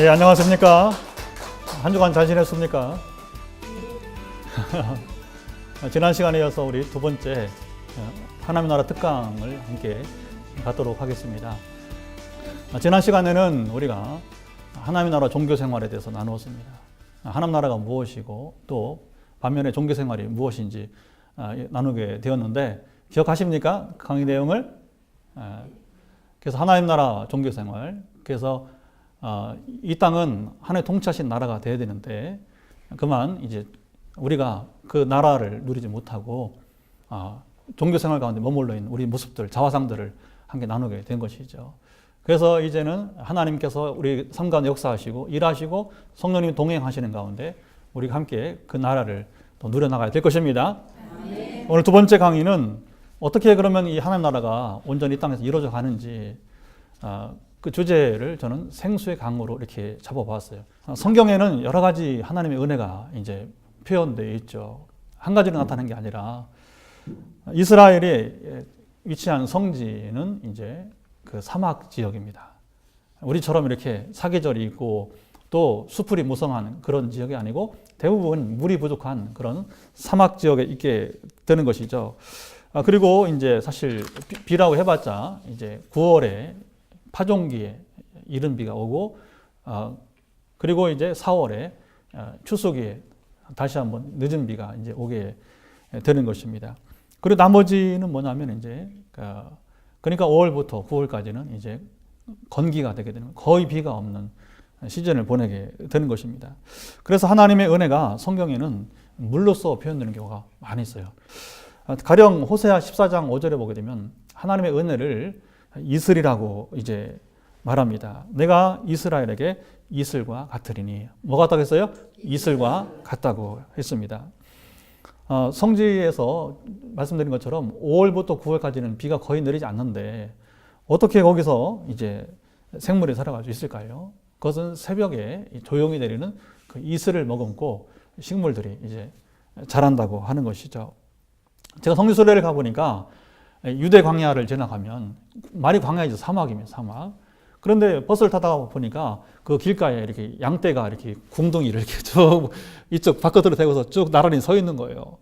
예, 안녕하십니까. 한 주간 잘 지냈습니까? 지난 시간에 이어서 우리 두 번째 하나님의 나라 특강을 함께 갖도록 하겠습니다. 지난 시간에는 우리가 하나님의 나라 종교 생활에 대해서 나누었습니다. 하나님 나라가 무엇이고 또 반면에 종교 생활이 무엇인지 나누게 되었는데 기억하십니까? 강의 내용을? 그래서 하나님 나라 종교 생활, 그래서 이 땅은 하나님 통치하신 나라가 되어야 되는데 그만 이제 우리가 그 나라를 누리지 못하고 종교 생활 가운데 머물러 있는 우리 모습들, 자화상들을 함께 나누게 된 것이죠. 그래서 이제는 하나님께서 우리 삶 가운데 역사하시고 일하시고 성령님이 동행하시는 가운데 우리가 함께 그 나라를 또 누려나가야 될 것입니다. 네. 오늘 두 번째 강의는 어떻게 그러면 이 하나님 나라가 온전히 이 땅에서 이루어져 가는지 그 주제를 저는 생수의 강으로 이렇게 잡아봤어요. 성경에는 여러 가지 하나님의 은혜가 이제 표현되어 있죠. 한 가지로 나타나는 게 아니라 이스라엘에 위치한 성지는 이제 그 사막 지역입니다. 우리처럼 이렇게 사계절이 있고 또 수풀이 무성한 그런 지역이 아니고 대부분 물이 부족한 그런 사막 지역에 있게 되는 것이죠. 그리고 이제 사실 비라고 해봤자 이제 9월에 파종기에 이른 비가 오고 그리고 이제 4월에 추수기에 다시 한번 늦은 비가 이제 오게 되는 것입니다. 그리고 나머지는 뭐냐면 이제 그러니까 5월부터 9월까지는 이제 건기가 되게 되는 거의 비가 없는 시즌을 보내게 되는 것입니다. 그래서 하나님의 은혜가 성경에는 물로써 표현되는 경우가 많이 있어요. 가령 호세아 14장 5절에 보게 되면 하나님의 은혜를 이슬이라고 이제 말합니다. 내가 이스라엘에게 이슬과 같으리니. 뭐 같다고 했어요? 이슬과 같다고 했습니다. 성지에서 말씀드린 것처럼 5월부터 9월까지는 비가 거의 내리지 않는데 어떻게 거기서 이제 생물이 살아갈 수 있을까요? 그것은 새벽에 조용히 내리는 그 이슬을 머금고 식물들이 이제 자란다고 하는 것이죠. 제가 성지순례를 가보니까 유대 광야를 지나가면 말이 광야이죠. 사막이면 사막. 그런데 버스를 타다가 보니까 그 길가에 이렇게 양떼가 이렇게 궁둥이를 이렇게 쭉 이쪽 바깥으로 대고서 쭉 나란히 서 있는 거예요.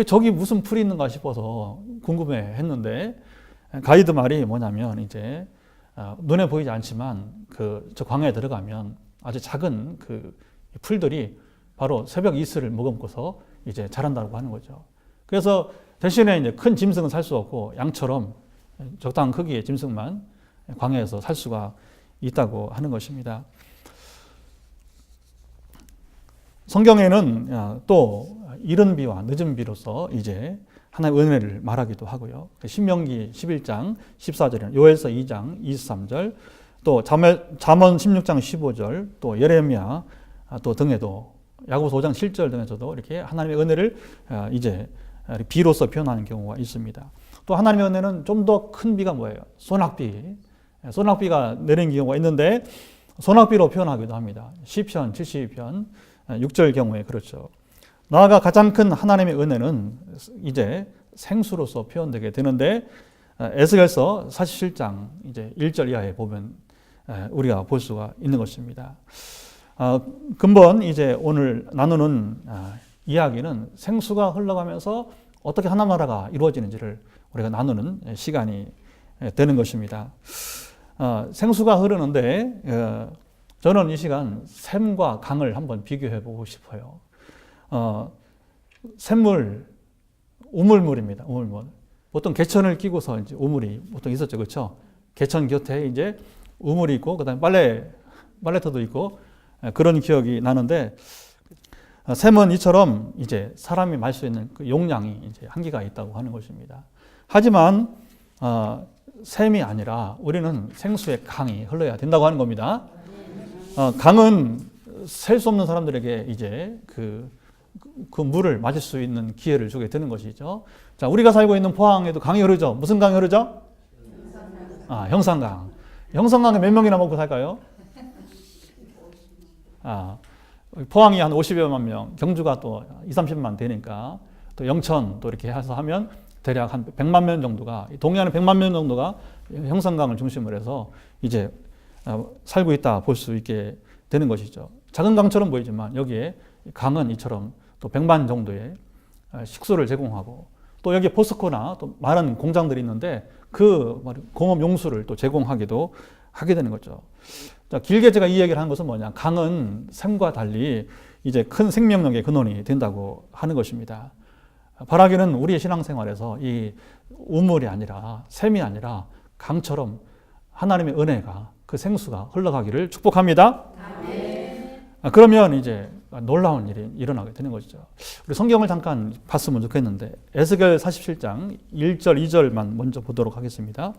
저기 무슨 풀이 있는가 싶어서 궁금해 했는데 가이드 말이 뭐냐면 이제 눈에 보이지 않지만 저 광야에 들어가면 아주 작은 그 풀들이 바로 새벽 이슬을 머금고서 이제 자란다고 하는 거죠. 그래서 대신에 이제 큰 짐승은 살 수 없고 양처럼 적당한 크기의 짐승만 광야에서 살 수가 있다고 하는 것입니다. 성경에는 또 이른 비와 늦은 비로서 이제 하나님의 은혜를 말하기도 하고요. 신명기 11장 14절이나 요엘서 2장 23절 또 잠언 16장 15절 또 예레미야 또 등에도 야고보서 5장 7절 등에서도 이렇게 하나님의 은혜를 이제 비로서 표현하는 경우가 있습니다. 또 하나님의 은혜는 좀 더 큰 비가 뭐예요? 소낙비. 소낙비가 내리는 경우가 있는데 소낙비로 표현하기도 합니다. 시편 72편 6절 경우에 그렇죠. 나아가 가장 큰 하나님의 은혜는 이제 생수로서 표현되게 되는데 에스겔서 47장 이제 1절 이하에 보면 우리가 볼 수가 있는 것입니다. 근본 이제 오늘 나누는 이야기는 생수가 흘러가면서 어떻게 하나님 나라가 이루어지는지를 우리가 나누는 시간이 되는 것입니다. 생수가 흐르는데 저는 이 시간 샘과 강을 한번 비교해 보고 싶어요. 샘물, 우물물입니다. 우물물. 보통 개천을 끼고서 이제 우물이 보통 있었죠, 그렇죠? 개천 곁에 이제 우물이 있고 그다음에 빨래터도 있고 그런 기억이 나는데. 샘은 이처럼 이제 사람이 말 수 있는 그 용량이 이제 한계가 있다고 하는 것입니다. 하지만 샘이 아니라 우리는 생수의 강이 흘러야 된다고 하는 겁니다. 강은 셀 수 없는 사람들에게 이제 그 물을 마실 수 있는 기회를 주게 되는 것이죠. 자, 우리가 살고 있는 포항에도 강이 흐르죠. 무슨 강이 흐르죠? 형산강. 형산강에 몇 명이나 먹고 살까요? 포항이 한 50여만 명, 경주가 또 20-30만 되니까 또 영천 또 이렇게 해서 하면 대략 한 100만 명 정도가, 동해안에 100만 명 정도가 형산강을 중심으로 해서 이제 살고 있다 볼 수 있게 되는 것이죠. 작은 강처럼 보이지만 여기에 강은 이처럼 또 100만 정도의 식수를 제공하고 또 여기 포스코나 또 많은 공장들이 있는데 그 공업 용수를 또 제공하기도 하게 되는 거죠. 자, 길게 제가 이 얘기를 하는 것은 뭐냐? 강은 샘과 달리 이제 큰 생명력의 근원이 된다고 하는 것입니다. 바라기는 우리의 신앙생활에서 이 우물이 아니라 샘이 아니라 강처럼 하나님의 은혜가 그 생수가 흘러가기를 축복합니다. 그러면 이제 놀라운 일이 일어나게 되는 것이죠. 우리 성경을 잠깐 봤으면 좋겠는데 에스겔 47장 1절 2절만 먼저 보도록 하겠습니다.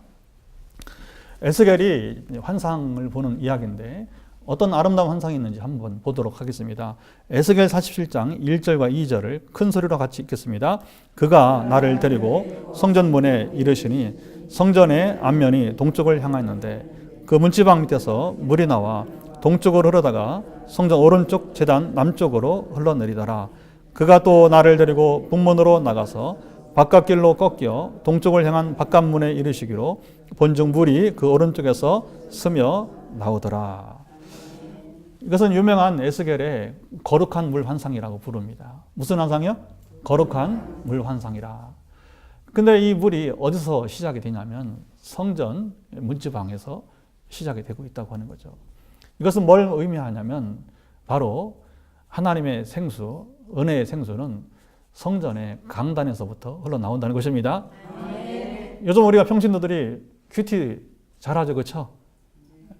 에스겔이 환상을 보는 이야기인데 어떤 아름다운 환상이 있는지 한번 보도록 하겠습니다. 에스겔 47장 1절과 2절을 큰 소리로 같이 읽겠습니다. 그가 나를 데리고 성전 문에 이르시니 성전의 앞면이 동쪽을 향하였는데 그 문지방 밑에서 물이 나와 동쪽으로 흐르다가 성전 오른쪽 제단 남쪽으로 흘러내리더라. 그가 또 나를 데리고 북문으로 나가서 바깥길로 꺾여 동쪽을 향한 바깥문에 이르시기로 본즉 물이 그 오른쪽에서 스며 나오더라. 이것은 유명한 에스겔의 거룩한 물 환상이라고 부릅니다. 무슨 환상이요? 거룩한 물 환상이라. 근데 이 물이 어디서 시작이 되냐면 성전 문지방에서 시작이 되고 있다고 하는 거죠. 이것은 뭘 의미하냐면 바로 하나님의 생수, 은혜의 생수는 성전의 강단에서부터 흘러나온다는 것입니다. 요즘 우리가 평신도들이 큐티 잘하죠, 그렇죠?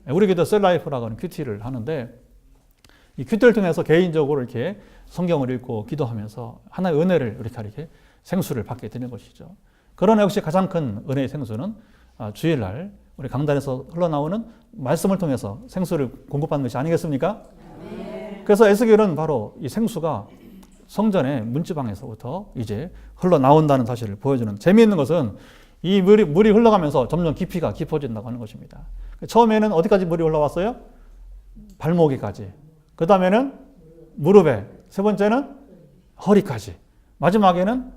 우리 교도 셀라이프라고 하는 큐티를 하는데 이 큐티를 통해서 개인적으로 이렇게 성경을 읽고 기도하면서 하나의 은혜를 이렇게 생수를 받게 되는 것이죠. 그러나 역시 가장 큰 은혜의 생수는 주일날 우리 강단에서 흘러나오는 말씀을 통해서 생수를 공급받는 것이 아니겠습니까? 그래서 에스겔은 바로 이 생수가 성전의 문지방에서부터 이제 흘러나온다는 사실을 보여주는, 재미있는 것은 이 물이 흘러가면서 점점 깊이가 깊어진다고 하는 것입니다. 처음에는 어디까지 물이 올라왔어요? 발목에까지. 그 다음에는 무릎에, 세 번째는 허리까지, 마지막에는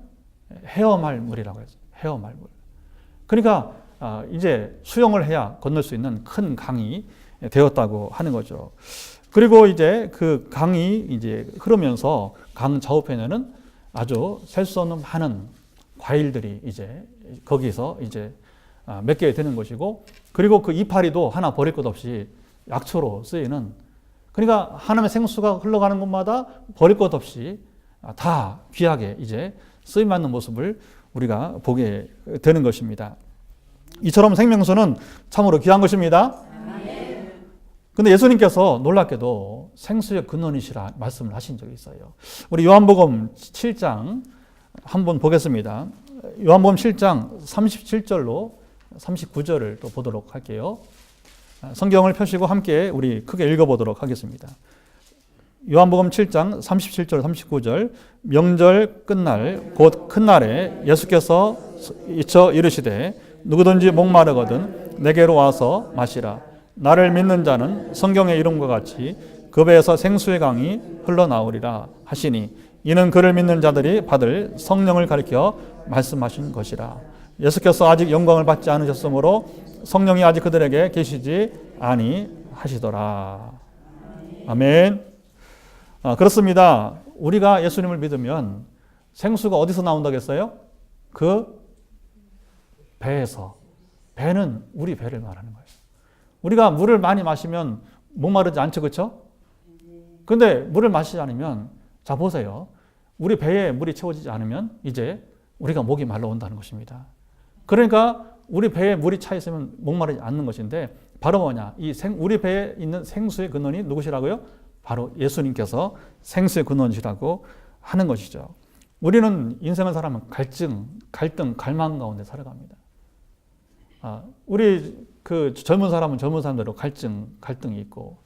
헤어말물이라고 했어요. 헤어말물. 그러니까 이제 수영을 해야 건널 수 있는 큰 강이 되었다고 하는 거죠. 그리고 이제 그 강이 이제 흐르면서 강 좌우편에는 아주 셀 수 없는 많은 과일들이 이제 거기서 이제 맺게 되는 것이고, 그리고 그 이파리도 하나 버릴 것 없이 약초로 쓰이는, 그러니까 하나님의 생수가 흘러가는 곳마다 버릴 것 없이 다 귀하게 이제 쓰임받는 모습을 우리가 보게 되는 것입니다. 이처럼 생명수는 참으로 귀한 것입니다. 근데 예수님께서 놀랍게도 생수의 근원이시라 말씀을 하신 적이 있어요. 우리 요한복음 7장 한번 보겠습니다. 요한복음 7장 37절로 39절을 또 보도록 할게요. 성경을 펴시고 함께 우리 크게 읽어보도록 하겠습니다. 요한복음 7장 37절 39절. 명절 끝날 곧 큰 날에 예수께서 이쳐 이르시되 누구든지 목마르거든 내게로 와서 마시라. 나를 믿는 자는 성경의 이름과 같이 그 배에서 생수의 강이 흘러나오리라 하시니 이는 그를 믿는 자들이 받을 성령을 가리켜 말씀하신 것이라. 예수께서 아직 영광을 받지 않으셨으므로 성령이 아직 그들에게 계시지 아니하시더라. 아멘. 그렇습니다. 우리가 예수님을 믿으면 생수가 어디서 나온다고 했어요? 그 배에서. 배는 우리 배를 말하는 거예요. 우리가 물을 많이 마시면 목마르지 않죠, 그렇죠? 근데 물을 마시지 않으면, 자 보세요. 우리 배에 물이 채워지지 않으면 이제 우리가 목이 말라온다는 것입니다. 그러니까 우리 배에 물이 차 있으면 목마르지 않는 것인데, 바로 뭐냐? 우리 배에 있는 생수의 근원이 누구시라고요? 바로 예수님께서 생수의 근원이시라고 하는 것이죠. 우리는 인생을 살아가면 갈등, 갈망 가운데 살아갑니다. 우리 그 젊은 사람은 젊은 사람대로 갈등이 있고,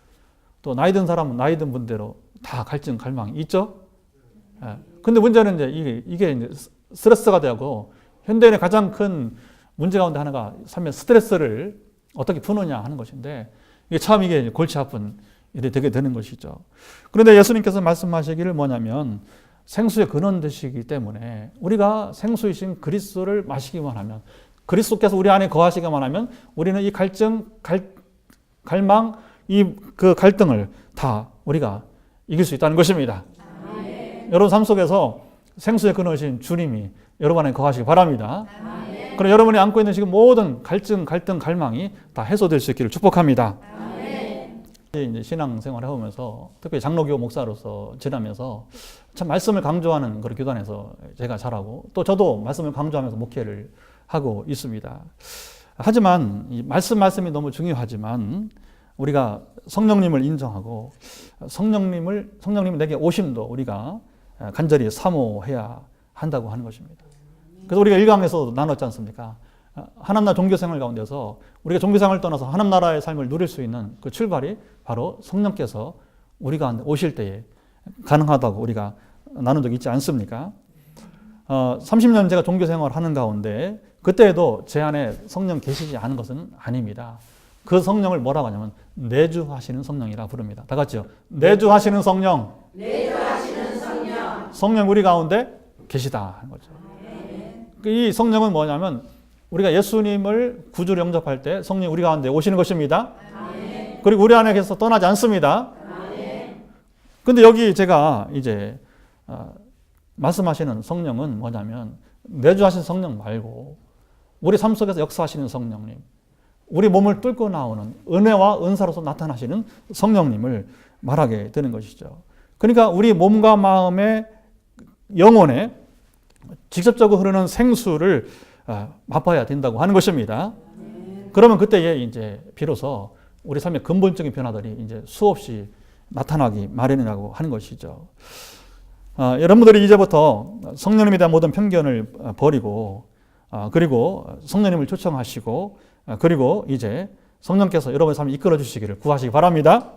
또 나이 든 사람은 나이 든 분대로 다 갈등, 갈망이 있죠. 근데 문제는 이제 이게 이제 스트레스가 되고, 현대인의 가장 큰 문제 가운데 하나가 삶의 스트레스를 어떻게 푸느냐 하는 것인데, 이게 골치 아픈 일이 되게 되는 것이죠. 그런데 예수님께서 말씀하시기를 뭐냐면, 생수의 근원 되시기 때문에 우리가 생수이신 그리스도를 마시기만 하면, 그리스도께서 우리 안에 거하시기만 하면 우리는 이 갈증, 갈망, 그 갈등을 다 우리가 이길 수 있다는 것입니다. 여러분 삶 속에서 생수의 근원이신 주님이 여러분 안에 거하시기 바랍니다. 그럼 여러분이 안고 있는 지금 모든 갈등, 갈망이 다 해소될 수 있기를 축복합니다. 이제 신앙생활을 해오면서 특히 장로교 목사로서 지나면서 참 말씀을 강조하는 그런 교단에서 제가 자라고 또 저도 말씀을 강조하면서 목회를 하고 있습니다. 하지만 이 말씀이 너무 중요하지만 우리가 성령님을 인정하고 성령님 내게 오심도 우리가 간절히 사모해야 한다고 하는 것입니다. 그래서 우리가 1강에서도 나눴지 않습니까? 하나님 나라 종교생활 가운데서 우리가 종교생활을 떠나서 하나님 나라의 삶을 누릴 수 있는 그 출발이 바로 성령께서 우리 가운데 오실 때에 가능하다고 우리가 나눈 적이 있지 않습니까? 30년 제가 종교생활을 하는 가운데 그때에도 제 안에 성령 계시지 않은 것은 아닙니다. 그 성령을 뭐라고 하냐면 내주하시는 성령이라 부릅니다. 다 같이요. 내주하시는 성령. 내주하시는 성령. 성령 우리 가운데 계시다 하는 거죠. 이 성령은 뭐냐면 우리가 예수님을 구주로 영접할 때 성령이 우리 가운데 오시는 것입니다. 그리고 우리 안에 계셔서 떠나지 않습니다. 근데 여기 제가 이제 말씀하시는 성령은 뭐냐면 내주하신 성령 말고 우리 삶 속에서 역사하시는 성령님, 우리 몸을 뚫고 나오는 은혜와 은사로서 나타나시는 성령님을 말하게 되는 것이죠. 그러니까 우리 몸과 마음의 영혼에 직접적으로 흐르는 생수를 맛봐야 된다고 하는 것입니다. 그러면 그때에 이제 비로소 우리 삶의 근본적인 변화들이 이제 수없이 나타나기 마련이라고 하는 것이죠. 여러분들이 이제부터 성령님에 대한 모든 편견을 버리고 그리고 성령님을 초청하시고 그리고 이제 성령께서 여러분의 삶을 이끌어 주시기를 구하시기 바랍니다.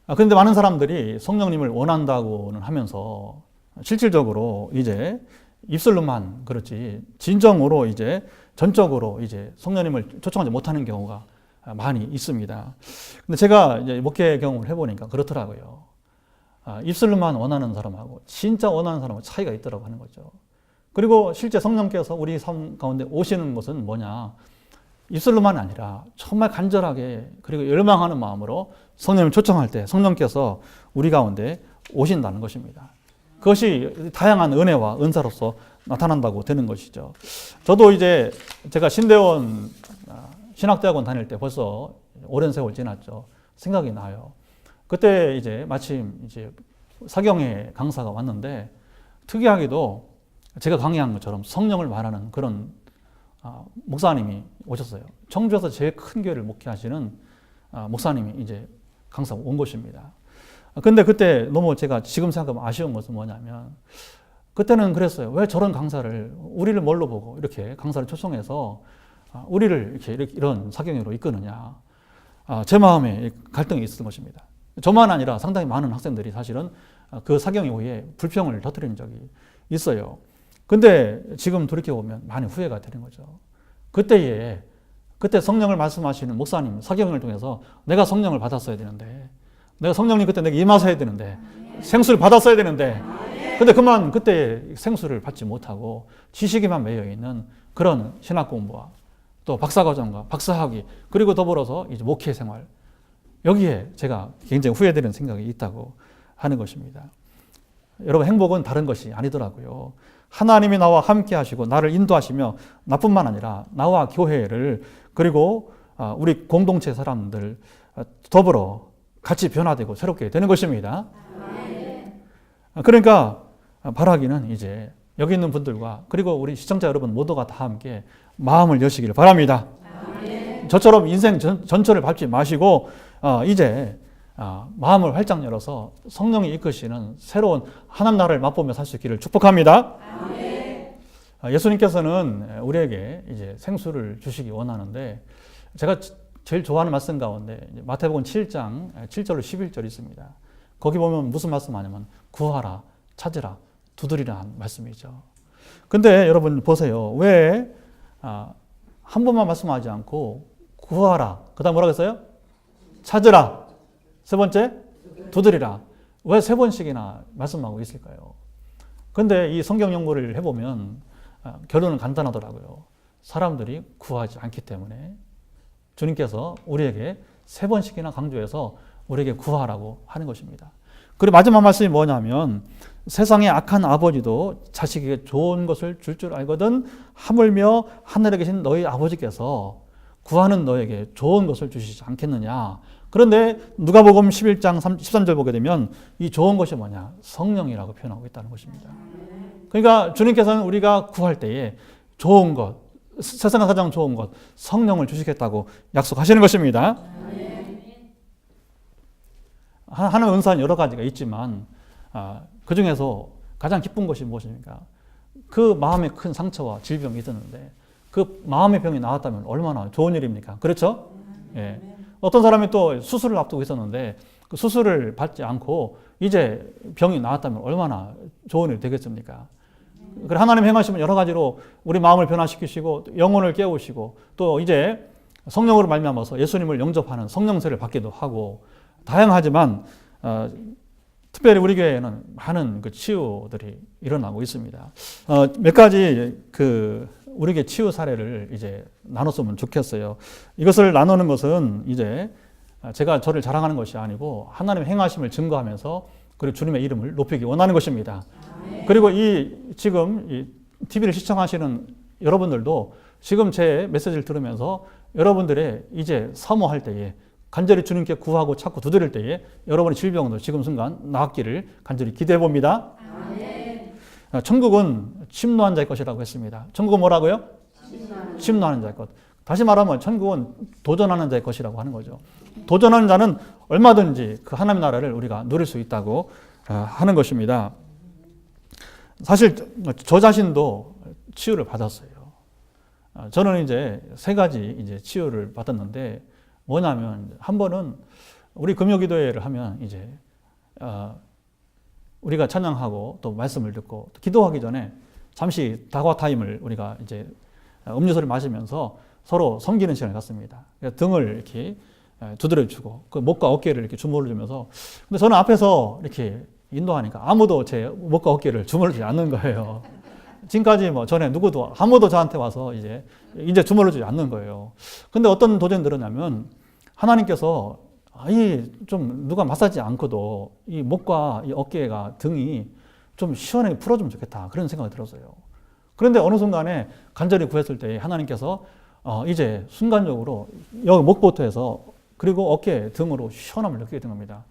그런데 많은 사람들이 성령님을 원한다고는 하면서 실질적으로 이제 입술로만 그렇지 진정으로 이제 전적으로 이제 성령님을 초청하지 못하는 경우가 많이 있습니다. 근데 제가 이제 목회 경험을 해보니까 그렇더라고요. 입술로만 원하는 사람하고 진짜 원하는 사람하고 차이가 있더라고 하는 거죠. 그리고 실제 성령께서 우리 삶 가운데 오시는 것은 뭐냐? 입술로만 아니라 정말 간절하게 그리고 열망하는 마음으로 성령을 초청할 때 성령께서 우리 가운데 오신다는 것입니다. 그것이 다양한 은혜와 은사로서 나타난다고 되는 것이죠. 저도 이제 제가 신대원 신학대학원 다닐 때 벌써 오랜 세월 지났죠. 생각이 나요. 그때 이제 마침 이제 사경회 강사가 왔는데 특이하게도 제가 강의한 것처럼 성령을 말하는 그런 목사님이 오셨어요. 청주에서 제일 큰 교회를 목회하시는 목사님이 이제 강사 온 것입니다. 근데 그때 너무 제가 지금 생각하면 아쉬운 것은 뭐냐면 그때는 그랬어요. 왜 저런 강사를 우리를 뭘로 보고 이렇게 강사를 초청해서 우리를 이렇게 이런 사경회로 이끄느냐. 제 마음에 갈등이 있었던 것입니다. 저만 아니라 상당히 많은 학생들이 사실은 그 사경회 후에 불평을 터뜨린 적이 있어요. 근데 지금 돌이켜보면 많이 후회가 되는 거죠. 그때 성령을 말씀하시는 목사님 사경을 통해서 내가 성령을 받았어야 되는데 내가 성령님 그때 내가 임하셔야 되는데 생수를 받았어야 되는데 근데 그때 생수를 받지 못하고 지식에만 매여 있는 그런 신학 공부와 또 박사과정과 박사학위 그리고 더불어서 이제 목회 생활 여기에 제가 굉장히 후회되는 생각이 있다고 하는 것입니다. 여러분 행복은 다른 것이 아니더라고요. 하나님이 나와 함께 하시고 나를 인도하시며 나뿐만 아니라 나와 교회를 그리고 우리 공동체 사람들 더불어 같이 변화되고 새롭게 되는 것입니다. 그러니까 바라기는 이제 여기 있는 분들과 그리고 우리 시청자 여러분 모두가 다 함께 마음을 여시기를 바랍니다. 저처럼 인생 전철을 밟지 마시고 이제 마음을 활짝 열어서 성령이 이끄시는 새로운 하나님 나라를 맛보며 살 수 있기를 축복합니다. 예수님께서는 우리에게 이제 생수를 주시기 원하는데 제가 제일 좋아하는 말씀 가운데 마태복음 7장 7절로 11절 있습니다. 거기 보면 무슨 말씀 하냐면 구하라, 찾으라, 두드리라는 말씀이죠. 근데 여러분 보세요. 왜 한 번만 말씀하지 않고 구하라, 그 다음 뭐라고 했어요? 찾으라, 세 번째 두드리라. 왜 세 번씩이나 말씀하고 있을까요? 근데 이 성경 연구를 해보면 결론은 간단하더라고요. 사람들이 구하지 않기 때문에 주님께서 우리에게 3번씩이나 강조해서 우리에게 구하라고 하는 것입니다. 그리고 마지막 말씀이 뭐냐면 세상의 악한 아버지도 자식에게 좋은 것을 줄 줄 알거든 하물며 하늘에 계신 너희 아버지께서 구하는 너에게 좋은 것을 주시지 않겠느냐. 그런데 누가복음 11장 13절 보게 되면 이 좋은 것이 뭐냐? 성령이라고 표현하고 있다는 것입니다. 그러니까 주님께서는 우리가 구할 때에 좋은 것, 세상에 가장 좋은 것, 성령을 주시겠다고 약속하시는 것입니다. 하나님의 은사는 여러 가지가 있지만 그 중에서 가장 기쁜 것이 무엇입니까? 그 마음에 큰 상처와 질병이 있었는데 그 마음의 병이 나았다면 얼마나 좋은 일입니까? 그렇죠? 예. 어떤 사람이 또 수술을 앞두고 있었는데 그 수술을 받지 않고 이제 병이 나았다면 얼마나 좋은 일이 되겠습니까? 그래 하나님 행하시면 여러 가지로 우리 마음을 변화시키시고 영혼을 깨우시고 또 이제 성령으로 말미암아서 예수님을 영접하는 성령세를 받기도 하고 다양하지만 특별히 우리 교회에는 많은 그 치유들이 일어나고 있습니다. 몇 가지 우리 교회 치유 사례를 이제 나눴으면 좋겠어요. 이것을 나누는 것은 이제 제가 저를 자랑하는 것이 아니고 하나님의 행하심을 증거하면서 그리고 주님의 이름을 높이기 원하는 것입니다. 그리고 지금 TV를 시청하시는 여러분들도 지금 제 메시지를 들으면서 여러분들의 이제 사모할 때에 간절히 주님께 구하고 찾고 두드릴 때에 여러분의 질병도 지금 순간 나았기를 간절히 기대해 봅니다. 천국은 침노한 자의 것이라고 했습니다. 천국은 뭐라고요? 침노하는 자의 것. 다시 말하면 천국은 도전하는 자의 것이라고 하는 거죠. 도전하는 자는 얼마든지 그 하나님의 나라를 우리가 누릴 수 있다고 하는 것입니다. 사실 저 자신도 치유를 받았어요. 저는 이제 3가지 이제 치유를 받았는데 뭐냐면 한 번은 우리 금요기도회를 하면 이제 우리가 찬양하고 또 말씀을 듣고 또 기도하기 전에 잠시 다과 타임을 우리가 이제 음료수를 마시면서 서로 섬기는 시간을 갖습니다. 등을 이렇게 두드려주고 그 목과 어깨를 이렇게 주물러 주면서 근데 저는 앞에서 이렇게 인도하니까 아무도 제 목과 어깨를 주물러 주지 않는 거예요. 지금까지 뭐 전에 누구도 아무도 저한테 와서 이제 주물러 주지 않는 거예요. 근데 어떤 도전이 들었냐면 하나님께서 좀 누가 마사지 않고도 이 목과 이 어깨가 등이 좀 시원하게 풀어주면 좋겠다 그런 생각이 들었어요. 그런데 어느 순간에 간절히 구했을 때 하나님께서 이제 순간적으로 여기 목부터 해서 그리고 어깨 등으로 시원함을 느끼게 된 겁니다.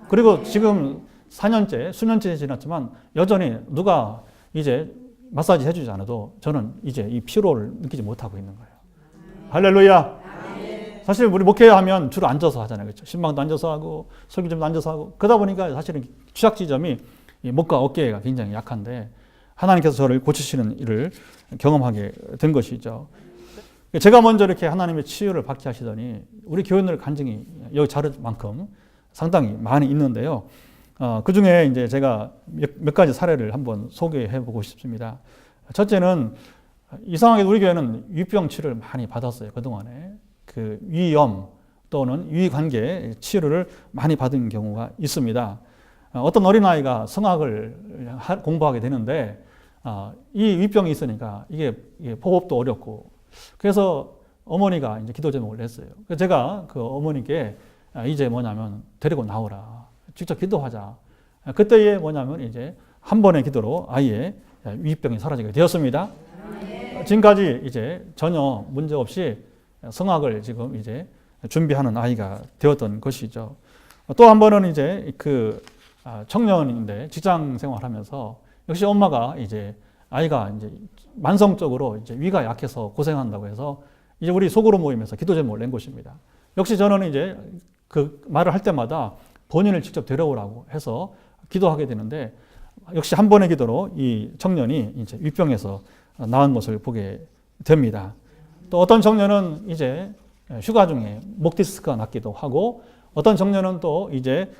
그리고 지금 4년째, 수년째 지났지만 여전히 누가 이제 마사지 해주지 않아도 저는 이제 이 피로를 느끼지 못하고 있는 거예요. 할렐루야! 사실 우리 목회하면 주로 앉아서 하잖아요. 그렇죠? 신방도 앉아서 하고 설교점도 앉아서 하고 그러다 보니까 사실은 취약 지점이 이 목과 어깨가 굉장히 약한데 하나님께서 저를 고치시는 일을 경험하게 된 것이죠. 제가 먼저 이렇게 하나님의 치유를 받게 하시더니 우리 교인들 간증이 여기 자를 만큼 상당히 많이 있는데요. 그 중에 이제 제가 몇 가지 사례를 한번 소개해 보고 싶습니다. 첫째는 이상하게 우리 교회는 위병 치료를 많이 받았어요. 그동안에. 그 위염 또는 위관계 치료를 많이 받은 경우가 있습니다. 어떤 어린아이가 성악을 공부하게 되는데 이 위병이 있으니까 이게 호흡도 어렵고 그래서 어머니가 이제 기도 제목을 냈어요. 그래서 제가 그 어머니께 이제 뭐냐면 데리고 나오라. 직접 기도하자. 그때에 뭐냐면 이제 한 번의 기도로 아이의 위병이 사라지게 되었습니다. 지금까지 이제 전혀 문제 없이 성악을 지금 이제 준비하는 아이가 되었던 것이죠. 또 한 번은 이제 그 청년인데 직장 생활하면서 역시 엄마가 이제 아이가 이제 만성적으로 이제 위가 약해서 고생한다고 해서 이제 우리 소그룹 모임에서 기도 제목을 낸 것입니다. 역시 저는 이제 그 말을 할 때마다 본인을 직접 데려오라고 해서 기도하게 되는데 역시 한 번의 기도로 이 청년이 이제 위병에서 나은 것을 보게 됩니다. 또 어떤 청년은 이제 휴가 중에 목 디스크가 났기도 하고 어떤 청년은 또 이제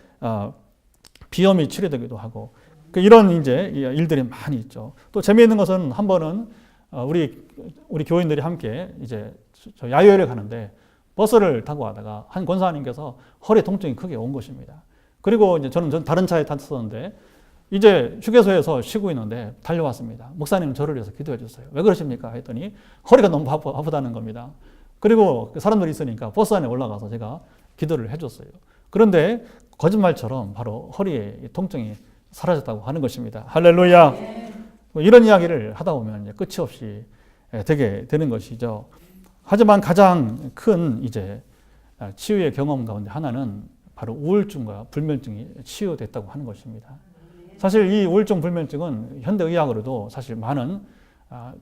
비염이 치료되기도 하고 이런 이제 일들이 많이 있죠. 또 재미있는 것은 한 번은 우리 교인들이 함께 이제 야유회를 가는데 버스를 타고 가다가 한 권사님께서 허리 통증이 크게 온 것입니다. 그리고 이제 저는 다른 차에 탔었는데 이제 휴게소에서 쉬고 있는데 달려왔습니다. 목사님 저를 위해서 기도해 주세요. 왜 그러십니까? 했더니 허리가 너무 아프다는 겁니다. 그리고 사람들이 있으니까 버스 안에 올라가서 제가 기도를 해줬어요. 그런데 거짓말처럼 바로 허리에 통증이 사라졌다고 하는 것입니다. 할렐루야. 이런 이야기를 하다 보면 끝이 없이 되게 되는 것이죠. 하지만 가장 큰 이제 치유의 경험 가운데 하나는 바로 우울증과 불면증이 치유됐다고 하는 것입니다. 사실 이 우울증 불면증은 현대의학으로도 사실 많은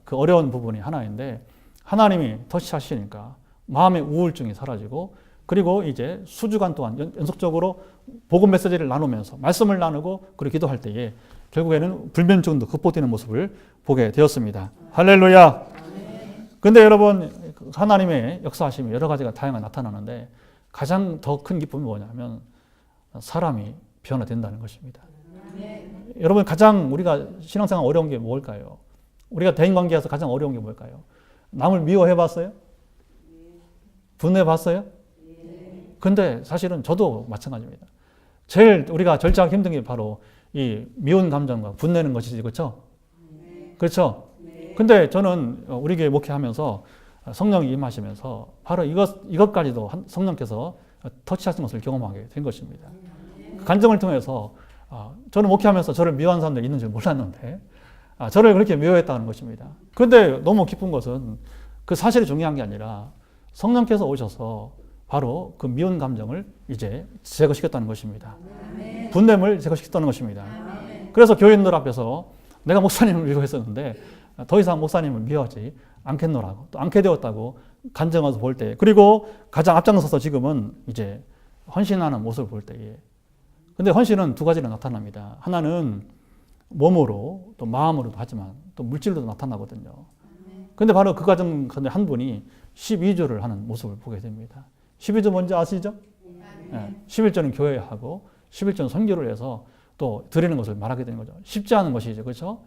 그 어려운 부분이 하나인데 하나님이 터치하시니까 마음의 우울증이 사라지고 그리고 이제 수주간 동안 연속적으로 복음 메시지를 나누면서 말씀을 나누고 그리고 기도할 때에 결국에는 불면증도 극복되는 모습을 보게 되었습니다. 할렐루야. 근데 여러분 하나님의 역사하심이 여러 가지가 다양하게 나타나는데 가장 더 큰 기쁨이 뭐냐면 사람이 변화된다는 것입니다. 여러분 가장 우리가 신앙생활 어려운 게 뭘까요? 우리가 대인관계에서 가장 어려운 게 뭘까요? 남을 미워해 봤어요? 분노해 봤어요? 근데 사실은 저도 마찬가지입니다. 제일 우리가 절제하기 힘든 게 바로 이 미운 감정과 분내는 것이지, 그렇죠? 그렇죠? 근데 저는 우리 교회 목회하면서 성령이 임하시면서 바로 이것까지도 성령께서 터치하신 것을 경험하게 된 것입니다. 간증을 통해서 저는 목회하면서 저를 미워하는 사람들이 있는 줄 몰랐는데 저를 그렇게 미워했다는 것입니다. 그런데 너무 기쁜 것은 그 사실이 중요한 게 아니라 성령께서 오셔서 바로 그 미운 감정을 이제 제거시켰다는 것입니다. 분냄을 제거시켰다는 것입니다. 그래서 교인들 앞에서 내가 목사님을 미워했었는데 더 이상 목사님을 미워하지 않겠노라고 또 않게 되었다고 간증해서 볼 때, 그리고 가장 앞장서서 지금은 이제 헌신하는 모습을 볼 때에, 근데 헌신은 두 가지로 나타납니다. 하나는 몸으로 또 마음으로도 하지만 또 물질로도 나타나거든요. 근데 바로 그 과정 가운데 한 분이 12조를 하는 모습을 보게 됩니다. 12조 뭔지 아시죠? 네. 11조는 교회에 하고 11조는 선교를 해서 또 드리는 것을 말하게 되는 거죠. 쉽지 않은 것이죠. 그렇죠?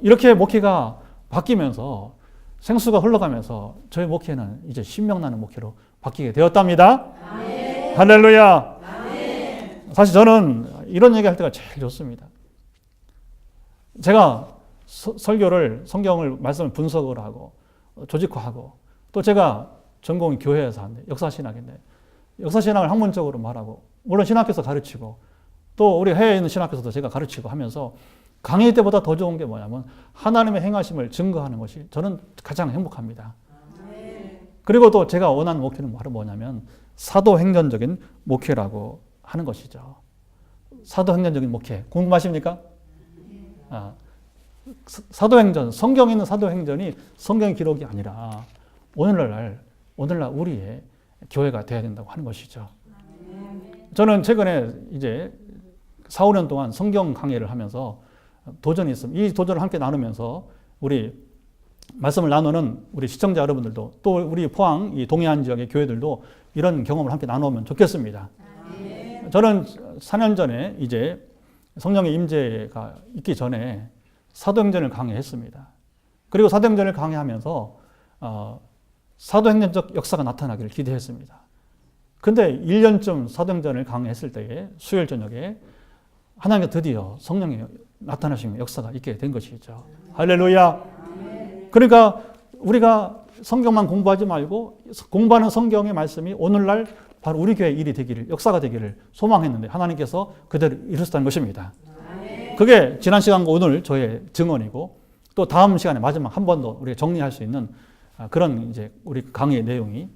이렇게 목회가 바뀌면서 생수가 흘러가면서 저희 목회는 이제 신명나는 목회로 바뀌게 되었답니다. 아멘. 할렐루야. 아멘. 사실 저는 이런 얘기할 때가 제일 좋습니다. 제가 설교를 성경을 말씀을 분석을 하고 조직화하고 또 제가 전공이 교회에서 하는데 역사신학인데 역사신학을 학문적으로 말하고 물론 신학교에서 가르치고 또 우리 해외에 있는 신학교에서도 제가 가르치고 하면서 강의 때보다 더 좋은 게 뭐냐면 하나님의 행하심을 증거하는 것이 저는 가장 행복합니다. 그리고 또 제가 원하는 목회는 바로 뭐냐면 사도행전적인 목회라고 하는 것이죠. 사도행전적인 목회 궁금하십니까? 사도행전, 성경에 있는 사도행전이 성경 기록이 아니라 오늘날 우리의 교회가 되어야 된다고 하는 것이죠. 저는 최근에 이제 4, 5년 동안 성경 강의를 하면서 도전이 있습니다. 이 도전을 함께 나누면서 우리 말씀을 나누는 우리 시청자 여러분들도 또 우리 포항 이 동해안 지역의 교회들도 이런 경험을 함께 나누면 좋겠습니다. 저는 4년 전에 이제 성령의 임재가 있기 전에 사도행전을 강의했습니다. 그리고 사도행전을 강의하면서 사도행전적 역사가 나타나기를 기대했습니다. 근데 1년쯤 사도행전을 강의했을 때에 수요일 저녁에 하나님께서 드디어 성령의 나타나신 역사가 있게 된 것이죠. 할렐루야. 그러니까 우리가 성경만 공부하지 말고 공부하는 성경의 말씀이 오늘날 바로 우리 교회의 일이 되기를, 역사가 되기를 소망했는데 하나님께서 그대로 이루셨다는 것입니다. 그게 지난 시간과 오늘 저의 증언이고 또 다음 시간에 마지막 한 번 더 우리가 정리할 수 있는 그런 이제 우리 강의의 내용이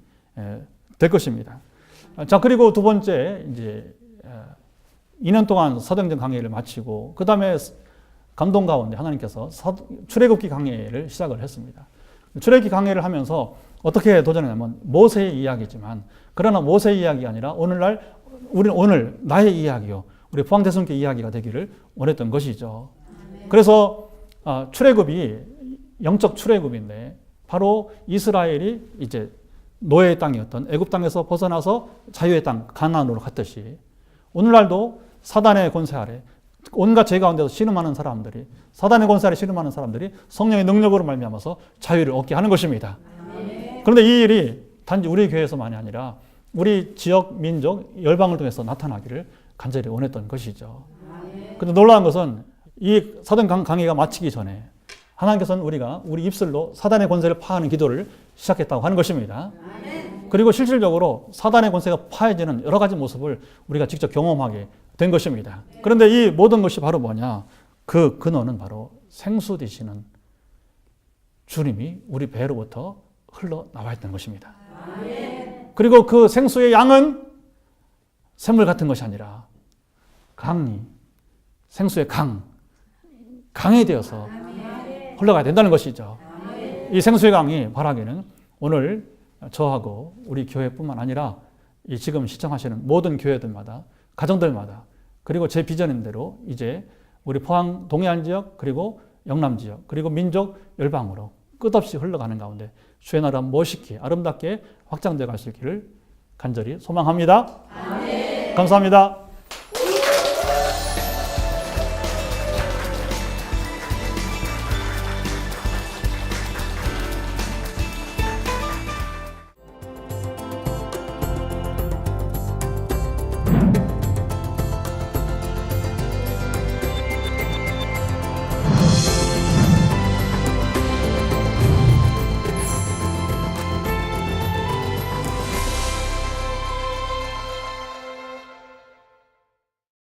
될 것입니다. 자, 그리고 두 번째 이제 2년 동안 사도행전 강의를 마치고 그 다음에 감동 가운데 하나님께서 출애굽기 강의를 시작을 했습니다. 출애굽기 강의를 하면서 어떻게 도전했냐면 모세의 이야기지만 그러나 모세의 이야기가 아니라 우리는 오늘 나의 이야기요. 우리 포항대성교회 이야기가 되기를 원했던 것이죠. 그래서 출애굽이 영적 출애굽인데 바로 이스라엘이 이제 노예의 땅이었던 애굽 땅에서 벗어나서 자유의 땅 가나안으로 갔듯이 오늘날도 사단의 권세 아래 온갖 죄 가운데서 신음하는 사람들이 사단의 권세 아래 신음하는 사람들이 성령의 능력으로 말미암아서 자유를 얻게 하는 것입니다. 그런데 이 일이 단지 우리 교회에서만이 아니라 우리 지역, 민족, 열방을 통해서 나타나기를 간절히 원했던 것이죠. 그런데 놀라운 것은 이 사도행전 강의가 마치기 전에 하나님께서는 우리가 우리 입술로 사단의 권세를 파하는 기도를 시작했다고 하는 것입니다. 그리고 실질적으로 사단의 권세가 파해지는 여러 가지 모습을 우리가 직접 경험하게 된 것입니다. 그런데 이 모든 것이 바로 뭐냐? 그 근원은 바로 생수 되시는 주님이 우리 배로부터 흘러나와 있다는 것입니다. 그리고 그 생수의 양은 샘물 같은 것이 아니라 생수의 강이 되어서 흘러가야 된다는 것이죠. 이 생수의 강이 바라기는 오늘 저하고 우리 교회뿐만 아니라 이 지금 시청하시는 모든 교회들마다, 가정들마다, 그리고 제 비전인대로 이제 우리 포항 동해안 지역, 그리고 영남 지역, 그리고 민족 열방으로 끝없이 흘러가는 가운데 주의 나라 멋있게 아름답게 확장되어 갈 수 있기를 간절히 소망합니다. 감사합니다.